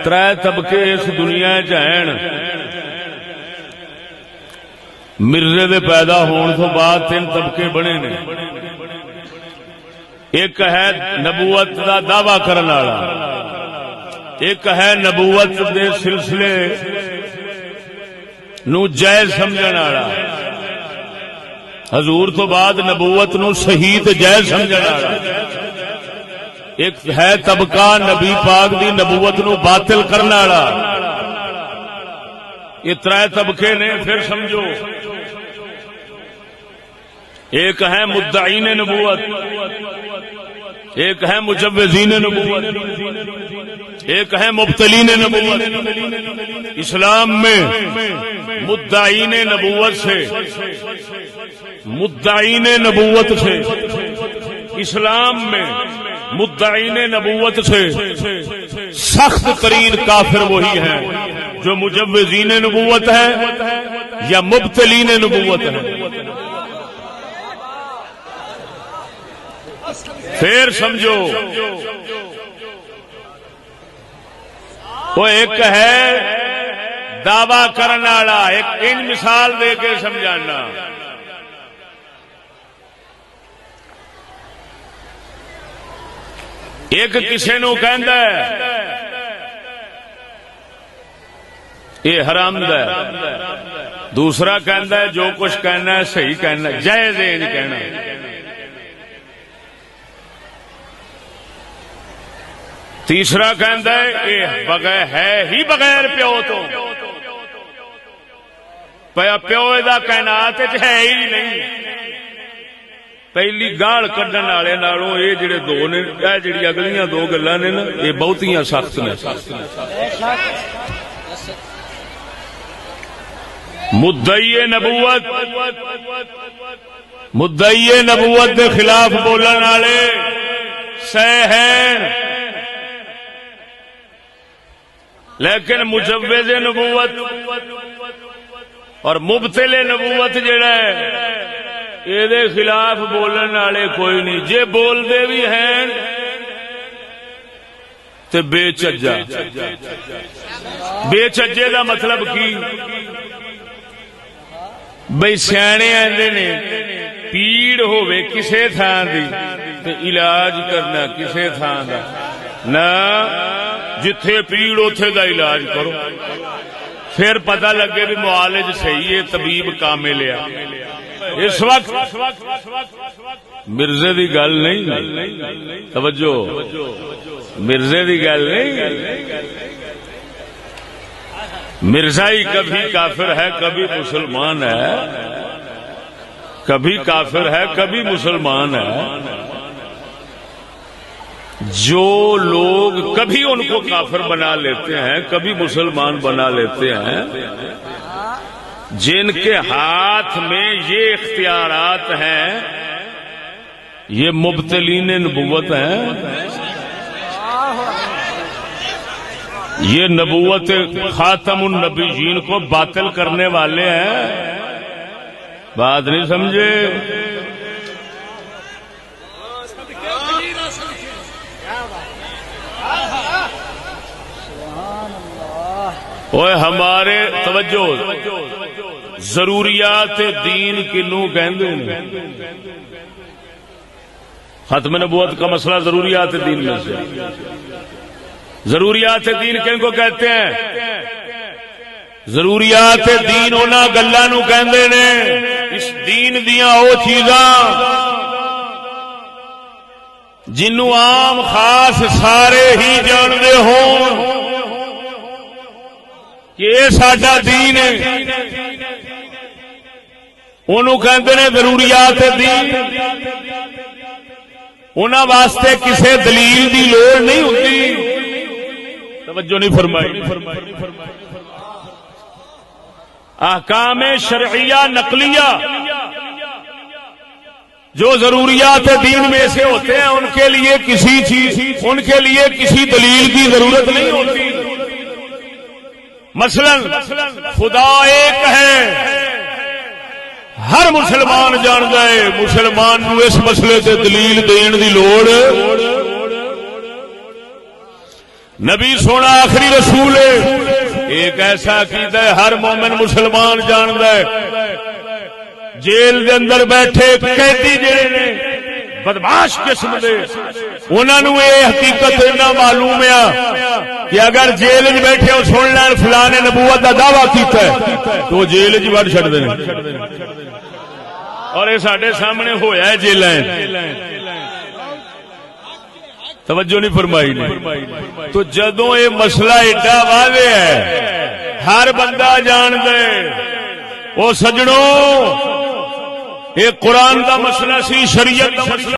ترے طبقے اس دنیا چین مرزے دے پیدا ہون تو بعد تین طبقے بنے نے. ایک ہے نبوت دا دعوی کرنے والا، ایک ہے نبوت دے سلسلے نو جائز سمجھنے والا، حضور تو بعد نبوت نو صحیح تے جائز سمجھنے والا. ایک ہے طبقہ نبی پاک دی نبوت نو باطل کرنے والا. یہ ترے طبقے نے. پھر سمجھو، ایک ہے مدعین نبوت، ایک ہے مجوزین نبوت، ایک ہے مبتلین نبوت. اسلام میں مدعین نبوت سے اسلام میں مدعین نبوت سے سخت ترین کافر وہی ہیں جو مجوزین نبوت ہے یا مبتلین نبوت ہے. پھر سمجھو، وہ ایک ہے دعوی کرنے والا، ایک ان مثال دے کے سمجھانا. ایک کسی نو کہندا ہے یہ حرام دا ہے، دوسرا کہندا ہے جو کچھ کہنا ہے صحیح کہنا ہے، جائز ہے نہیں کہنا. تیسرا کہندا ہے یہ بغیر ہے ہی بغیر پیو تو پیو دا کائنات ہے ہی نہیں. پہلی گال کڈن والے نالوں یہ جڑے دو نے، یہ جڑی اگلیاں دو گلاں نے نا، یہ بہتیاں سخت نے. مدعی نبوت دے خلاف بولن والے سہ ہیں، لیکن مجوز نبوت اور مبتل نبوت جڑا ہے یہ خلاف بولن والے کوئی نہیں. جے بول دے بھی ہیں تے بے چجا. بے چجے دا مطلب کی؟ بھئی سیانے آندے نے پیڑ ہوے کسے تھان دی تے علاج کرنا کسے تھان دا نہ، جتھے پیڑ اوتھے دا علاج کرو. پھر پتہ لگے بھی معالج صحیح ہے، طبیب کامل ہے. اس وقت مرزے دی گل نہیں، توجہ، مرزے دی گل نہیں. مرزائی کبھی کافر ہے کبھی مسلمان ہے، کبھی کافر ہے کبھی مسلمان ہے. جو لوگ کبھی ان کو کافر بنا لیتے ہیں کبھی مسلمان بنا لیتے ہیں، جن کے ہاتھ میں یہ اختیارات ہیں، یہ مبتلین نبوت ہیں. یہ نبوت خاتم النبیین کو باطل کرنے والے ہیں. بات نہیں سمجھے؟ اوے ہمارے توجہ، ضروریات دین کنوں کہندے ہیں؟ ختم نبوت کا مسئلہ ضروریات دین میں سے. ضروریات دین کن کو کہتے ہیں؟ ضروریات دین انہاں گلاں نوں کہندے نے اس دین دیاں او چیزاں جنوں عام خاص سارے ہی جاندے ہون کہ یہ ساڈا دین ہے. انہوں کہندے نے ضروریات دین. انہاں واسطے کسے دلیل دی لوڑ نہیں ہوتی. توجہ نہیں فرمائی. احکام شرعیہ نقلیہ جو ضروریات دین میں سے ہوتے ہیں ان کے لیے کسی دلیل کی ضرورت نہیں ہوتی. مثلا خدا ایک ہے، ہر مسلمان جاندا ہے، مسلمان نو اس مسئلے سے دلیل دین دی لوڑ نبی سونا آخری رسول ہے، ایک ایسا عقیدہ ہے ہر مومن مسلمان جاندا ہے۔ جیل دے اندر بیٹھے قیدی جڑے نے بدماش قسم دے، انہاں نوں یہ حقیقت نہ معلوم ہے کہ اگر جیل وچ بیٹھے او سن لین فلاں نے نبوت دا دعویٰ کیتا ہے تو وہ جیل وچ وڑ چھڈ دے، اور یہ ساڈے سامنے ہویا ہے جیلاں۔ توجہ نہیں فرمائی نے۔ تو جدوں یہ مسئلہ ایڈا واضح ہے ہر بندہ جان دے، او سجنوں یہ قرآن دا مسئلہ سی، شریعت دا مسئلہ